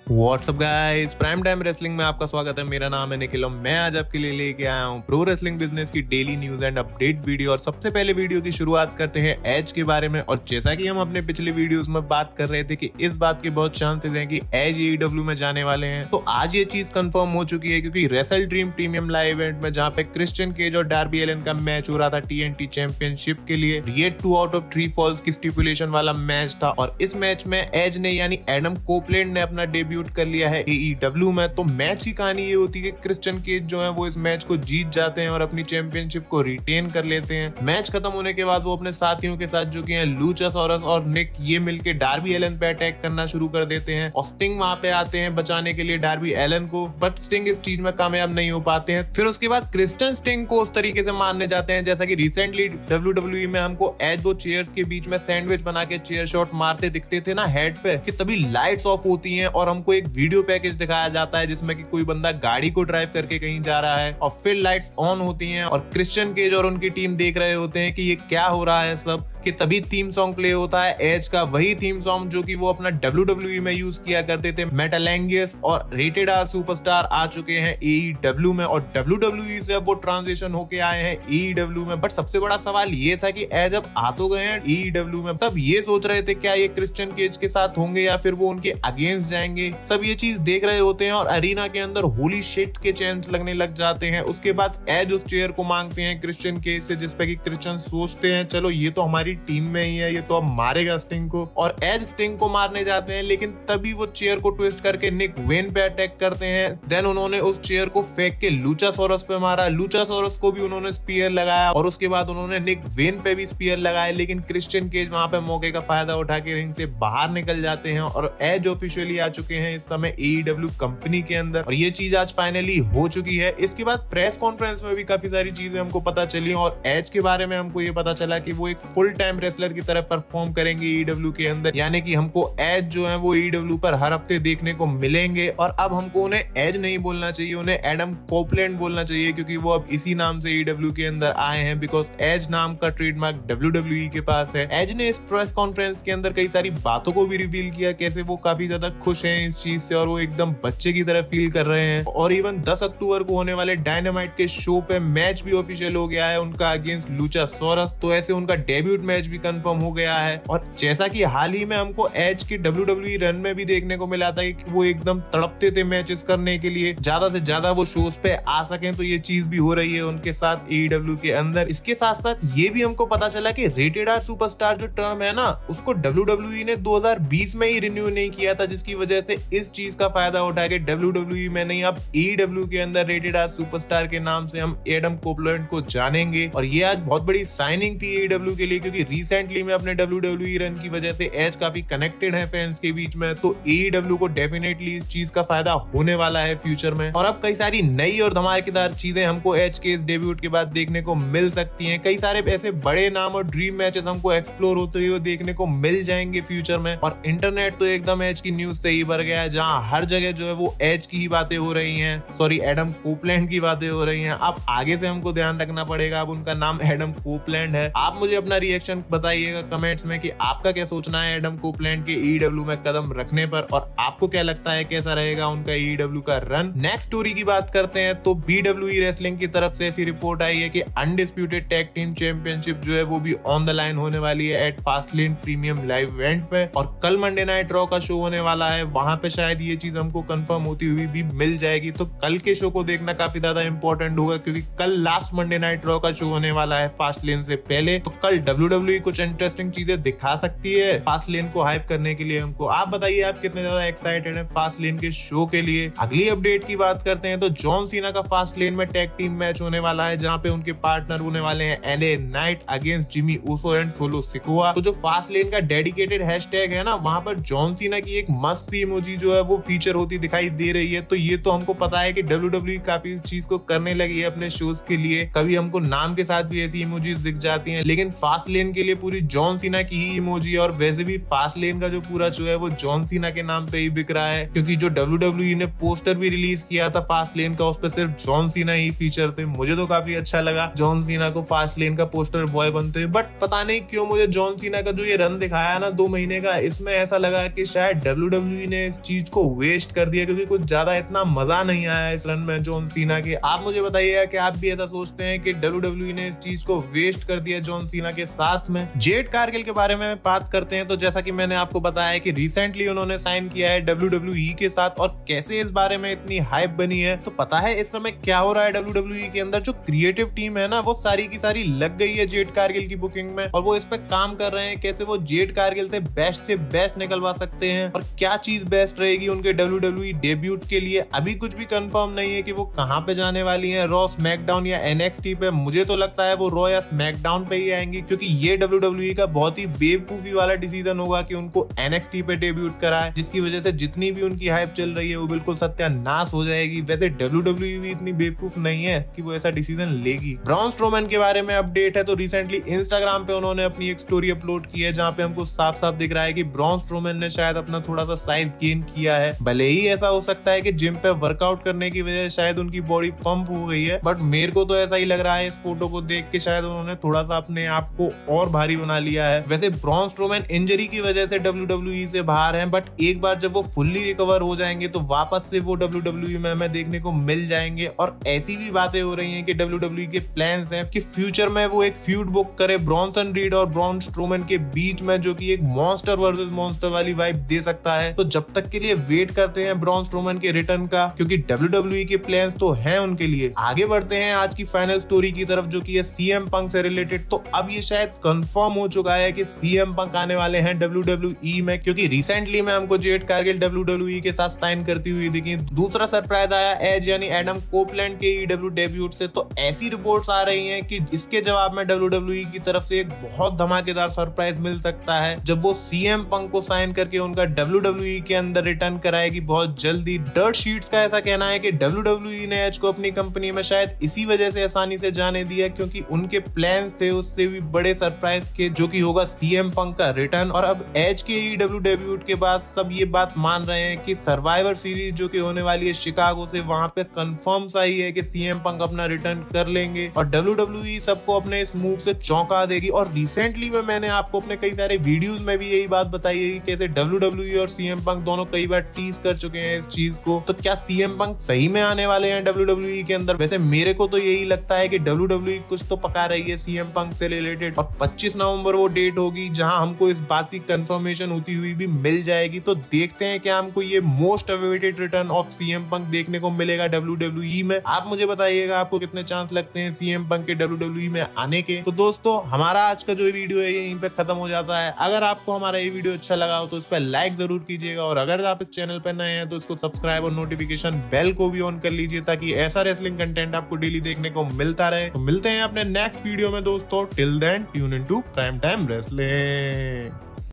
WhatsApp guys, prime time wrestling में आपका स्वागत है। मेरा नाम है निखिल और मैं आज आपके लिए लेके आया हूँ प्रो रेसलिंग बिजनेस की daily news and update video. और सबसे पहले वीडियो की शुरुआत करते हैं एज के बारे में। और जैसा कि हम अपने पिछले वीडियोस में बात कर रहे थे कि इस बात के बहुत चांसेस हैं कि एज AEW में जाने वाले हैं, तो आज ये चीज कंफर्म हो चुकी है क्योंकि wrestle dream premium live event में जहाँ पे क्रिश्चियन केज और डार्बी एलन का मैच हो रहा था TNT चैंपियनशिप के लिए, ये 2 आउट ऑफ 3 फॉल्स की स्टिपुलेशन वाला मैच था। और इस मैच में एज ने यानी एडम कोपलैंड ने अपना डेब्यूट कर लिया है AEW में। तो मैच की कहानी ये होती है कि क्रिश्चियन केज जो है वो इस मैच को जीत जाते हैं और अपनी चैंपियनशिप को रिटेन कर लेते हैं। मैच खत्म होने के बाद वो अपने साथियों के साथ जो कि हैं लूचासोरस और निक, ये मिलके डार्बी एलन पे अटैक करना शुरू कर देते हैं। और स्टिंग वहां पे आते हैं बचाने के लिए डार्बी एलन को, बट स्टिंग इस चीज में कामयाब नहीं हो पाते हैं। फिर उसके बाद क्रिश्चियन स्टिंग को उस तरीके से मारने जाते हैं जैसा कि रिसेंटली WWE में हमको एज वो चेयर्स के बीच में सैंडविच बना के चेयर शॉट मारते दिखते थे ना हेड पे, कि तभी लाइट्स ऑफ होती हैं और हमको एक वीडियो पैकेज दिखाया जाता है जिसमें कि कोई बंदा गाड़ी को ड्राइव करके कहीं जा रहा है और फिर लाइट्स ऑन होती हैं और क्रिश्चियन केज और उनकी टीम देख रहे होते हैं कि ये क्या हो रहा है सब, कि तभी थीम सॉन्ग प्ले होता है एज का, वही थीम सॉन्ग जो कि वो अपना WWE में यूज किया करते थे। मेटालैंगियस और रेटेड आर सुपरस्टार आ चुके हैं AEW में और WWE से अब वो ट्रांजिशन होके आए हैं AEW में। बट सबसे बड़ा सवाल ये था कि एज अब आ तो गए हैं AEW में, सब ये सोच रहे थे क्या ये क्रिश्चियन केज के साथ होंगे या फिर वो उनके अगेंस्ट जाएंगे, सब ये चीज देख रहे होते हैं और अरीना के अंदर होली शिट के चैंट्स लगने लग जाते हैं। उसके बाद एज उस चेयर को मांगते हैं क्रिश्चियन केज से, जिसपे कि क्रिश्चियन सोचते हैं चलो ये तो हमारी टीम में ही है, ये तो अब मारेगा स्टिंग को, और एज स्टिंग को मारने जाते हैं। लेकिन तभी वो चेयर को ट्विस्ट करके निक वेन पे अटैक करते हैं। देन उन्होंने उस चेयर को फेंक के लूचासोरस पे मारा, लूचासोरस को भी उन्होंने स्पीयर लगाया और उसके बाद उन्होंने निक वेन पे भी स्पीयर लगाया। लेकिन क्रिश्चियन केज वहां पे मौके का फायदा उठा के रिंग से बाहर निकल जाते हैं और एज ऑफिशियली आ चुके हैं इस समय AEW कंपनी के अंदर। और ये चीज आज फाइनली हो चुकी है। इसके बाद प्रेस कॉन्फ्रेंस में भी काफी सारी चीजें हमको पता चली और एज के बारे में हमको ये पता चला कि वो एक फुल टाइम रेसलर की तरह परफॉर्म करेंगे AEW के अंदर, यानी कि हमको एज जो है वो AEW पर हर हफ्ते देखने को मिलेंगे। और अब हमको उन्हें एज नहीं बोलना चाहिए, उन्हें एडम कोपलैंड बोलना चाहिए क्योंकि वो अब इसी नाम से AEW के अंदर आए हैं, बिकॉज एज नाम का ट्रेडमार्क WWE के पास है। एज ने इस प्रेस कॉन्फ्रेंस के अंदर कई सारी बातों को भी रिवील किया, कैसे वो काफी ज्यादा खुश हैं इस चीज से और वो एकदम बच्चे की तरह फील कर रहे हैं। और इवन 10 अक्टूबर को होने वाले डायनामाइट के शो पे मैच भी ऑफिशियल हो गया है उनका अगेंस्ट लूचासोरस, तो ऐसे उनका डेब्यूट मैच भी कंफर्म हो गया है। और जैसा कि हाल ही में हमको एज के WWE रन में भी देखने को मिला था कि वो एकदम तड़पते थे मैचेस करने के लिए, ज्यादा से ज्यादा वो शोज पे आ सकें, तो ये चीज भी हो रही है उनके साथ AEW के अंदर। इसके साथ साथ ये भी हमको पता चला कि रेटेड आर सुपरस्टार जो टर्म है ना, उसको WWE ने 2020 में ही रिन्यू नहीं किया था, जिसकी वजह से इस चीज का फायदा उठा के WWE में नहीं अब AEW के अंदर रेटेड आर सुपरस्टार के नाम से हम एडम कोपलैंड को जानेंगे। और ये आज बहुत बड़ी साइनिंग थी AEW के लिए क्योंकि रिसेंटली में अपने WWE रन की वजह से एज काफी कनेक्टेड है फैंस के बीच में, तो AEW को डेफिनेटली इस चीज का फायदा होने वाला है फ्यूचर में। और अब कई सारी नई और धमाकेदार चीजें हमको एज के इस डेब्यूट के बाद देखने को मिल सकती हैं। कई सारे ऐसे बड़े नाम और ड्रीम मैचेस हमको एक्सप्लोर होते हुए देखने को मिल जाएंगे फ्यूचर में। और इंटरनेट तो एकदम एज की न्यूज से ही भर गया है, जहां हर जगह जो है वो एज की ही बातें हो रही हैं, सॉरी एडम कोपलैंड की बातें हो रही हैं। अब आगे से हमको ध्यान रखना पड़ेगा, अब उनका नाम एडम कोपलैंड है। आप मुझे अपना रिएक्शन बताइएगा कमेंट्स में कि आपका क्या सोचना है एडम कोपलैंड के AEW में कदम रखने पर, और आपको क्या लगता है कैसा रहेगा उनका AEW का रन। नेक्स्ट स्टोरी की बात करते हैं तो WWE रेसलिंग की तरफ से ऐसी रिपोर्ट आई है कि अनडिस्प्यूटेड टैग टीम चैंपियनशिप जो है वो भी ऑन द लाइन होने वाली है एट फास्टलेन प्रीमियम लाइव इवेंट पे। और कल मंडे नाइट रॉ का शो होने वाला है, वहां पे शायद ये चीज हमको कंफर्म होती हुई भी मिल जाएगी। तो कल के शो को देखना काफी ज्यादा इंपॉर्टेंट होगा क्योंकि कल लास्ट मंडे नाइट रॉ का शो होने वाला है फास्टलेन से पहले। तो कल WWE कुछ इंटरेस्टिंग चीजें दिखा सकती है फास्टलेन को हाइप करने के लिए हमको। आप बताइए आप कितने ज्यादा एक्साइटेड हैं फास्टलेन के शो के लिए। अगली अपडेट की बात करते हैं तो जॉन सीना का फास्टलेन में टैग टीम मैच होने वाला है, जहां पे उनके पार्टनर होने वाले हैं LA night against Jimmy Uso and solo Sikoa. तो जो फास्टलेन का डेडिकेटेड हैशटैग है ना, वहां पर जॉन सीना की एक मस्त सी इमोजी जो है वो फीचर होती दिखाई दे रही है। तो ये तो हमको पता है कि WWE काफी इस चीज को करने लगी है अपने शोज के लिए, कभी हमको नाम के साथ भी ऐसी इमोजीज दिख जाती हैं। लेकिन फास्टलेन लेन के लिए पूरी जॉन सीना की ही इमोजी है, और वैसे भी फास्ट लेन का जो पूरा शो है वो जॉन सीना के नाम पे ही बिक रहा है, क्योंकि जो WWE ने पोस्टर भी रिलीज किया था फास्ट लेन का, उस पर सिर्फ जॉन सीना ही फीचर थे। मुझे तो काफी अच्छा लगा जॉन सीना को फास्ट लेन का पोस्टर बॉय बनते हुए, बट पता नहीं क्यों मुझे जॉन सीना का जो ये रन दिखाया ना 2 महीने का, इसमें ऐसा लगा कि शायद WWE ने इस चीज को वेस्ट कर दिया, क्योंकि कुछ ज्यादा इतना मजा नहीं आया इस रन में जॉन सीना के। आप मुझे बताइएगा कि आप भी ऐसा सोचते हैं कि WWE ने इस चीज को वेस्ट कर दिया जॉन सीना के साथ में। जेड कारगिल के बारे में बात करते हैं, तो जैसा कि मैंने आपको बताया कि रिसेंटली उन्होंने साइन किया है WWE के साथ, और कैसे इस बारे में इतनी हाइप बनी है, तो पता है इस समय क्या हो रहा है WWE के अंदर। जो क्रिएटिव टीम है ना वो सारी की सारी लग गई है जेड कारगिल की बुकिंग में, और वो इस पे काम कर रहे हैं कैसे वो जेड कारगिल से बेस्ट निकलवा सकते हैं, और क्या चीज बेस्ट रहेगी उनके WWE डेब्यूट के लिए। अभी कुछ भी कंफर्म नहीं है कि वो कहां पे जाने वाली हैं, रॉ, स्मैकडाउन या NXT पे। मुझे तो लगता है वो रॉ या स्मैकडाउन पे ही आएंगी, क्योंकि ये WWE का बहुत ही बेवकूफी वाला डिसीजन होगा कि उनको NXT पे डेब्यूट कराए, जिसकी वजह से जितनी भी उनकी हाइप चल रही है वो बिल्कुल सत्यानाश हो जाएगी। वैसे WWE भी इतनी बेवकूफ नहीं है कि वो ऐसा डिसीजन लेगी। ब्रॉन स्ट्रोमैन के बारे में अपडेट है, तो रिसेंटली इंस्टाग्राम पे उन्होंने अपनी एक स्टोरी अपलोड की है, जहाँ पे हमको साफ साफ दिख रहा है कि ब्रॉन स्ट्रोमैन ने शायद अपना थोड़ा सा साइज गेन किया है। भले ही ऐसा हो सकता है कि जिम पे वर्कआउट करने की वजह से शायद उनकी बॉडी पंप हो गई है, बट मेरे को तो ऐसा ही लग रहा है इस फोटो को देख के शायद उन्होंने थोड़ा सा अपने आप को और भारी बना लिया है। वैसे ब्रॉन स्ट्रोमैन इंजरी की वजह से WWE से बाहर हैं, बट एक बार जब वो फुल्ली रिकवर हो जाएंगे तो वापस से वो WWE में हमें देखने को मिल जाएंगे। और ऐसी भी बातें हो रही हैं कि WWE के प्लान्स हैं कि फ्यूचर में वो एक फ्यूड बुक करे ब्रॉनसन रीड और ब्रॉन स्ट्रोमैन के बीच में, जो कि एक मॉन्स्टर वर्सेस मॉन्स्टर वाली वाइब दे सकता है। तो जब तक के लिए वेट करते हैं ब्रॉन स्ट्रोमैन के रिटर्न का, क्योंकि WWE के प्लान्स तो हैं उनके लिए। आगे बढ़ते हैं आज की फाइनल स्टोरी की तरफ, जो कि है CM पंक से रिलेटेड। तो अब ये शायद कंफर्म हो चुका है कि CM पंक आने वाले हैं WWE में, क्योंकि रिसेंटली में हमको जेड कारगिल WWE के साथ साइन करती हुई दिखी। दूसरा सरप्राइज आया एज यानी एडम कोपलैंड के EW डेब्यूट से। तो ऐसी रिपोर्ट्स आ रही हैं कि इसके जवाब में WWE की तरफ से एक बहुत धमाकेदार सरप्राइज मिल सकता है, जब वो CM पंक को साइन करके उनका WWE के अंदर रिटर्न कराएगी बहुत जल्दी। डर्ट शीट्स का ऐसा कहना है कि WWE ने एज को अपनी कंपनी में शायद इसी वजह से आसानी से जाने दिया, क्योंकि उनके प्लान थे उससे भी बड़े सरप्राइज के, जो कि होगा CM पंक का रिटर्न। और अब एज के EW डेब्यूट के बाद सब ये बात मान रहे हैं कि सर्वाइवर सीरीज जो कि होने वाली है शिकागो से, वहां पे कंफर्म सा ही है कि CM पंक अपना रिटर्न कर लेंगे, और WWE सबको अपने इस मूव से चौंका देगी। और रिसेंटली में मैंने आपको अपने कई सारे वीडियोस में भी यही बात बताई है कि कैसे WWE और CM पंक दोनों कई बार टीज कर चुके हैं इस चीज को। तो क्या CM पंक सही में आने वाले हैं WWE के अंदर? वैसे मेरे को तो यही लगता है कि WWE कुछ तो पका रही है CM पंक से रिलेटेड, और 25 नवंबर वो डेट होगी जहां हमको इस बात की कंफर्मेशन होती हुई भी मिल जाएगी। तो देखते हैं कि हमको ये most awaited return of CM पंक देखने को मिलेगा WWE में। आप मुझे बताइएगा आपको कितने चांस लगते हैं CM पंक के WWE में आने के। तो दोस्तों हमारा आज का जो वीडियो है यहीं पे खत्म हो जाता है। अगर आपको हमारा ये वीडियो अच्छा लगा हो तो इस पर लाइक जरूर कीजिएगा, और अगर आप इस चैनल पर नए हैं तो इसको सब्सक्राइब और नोटिफिकेशन बेल को भी ऑन कर लीजिए, ताकि ऐसा रेसलिंग कंटेंट आपको डेली देखने को मिलता रहे। तो मिलते हैं अपने नेक्स्ट वीडियो में दोस्तों। Till then tune into prime time wrestling.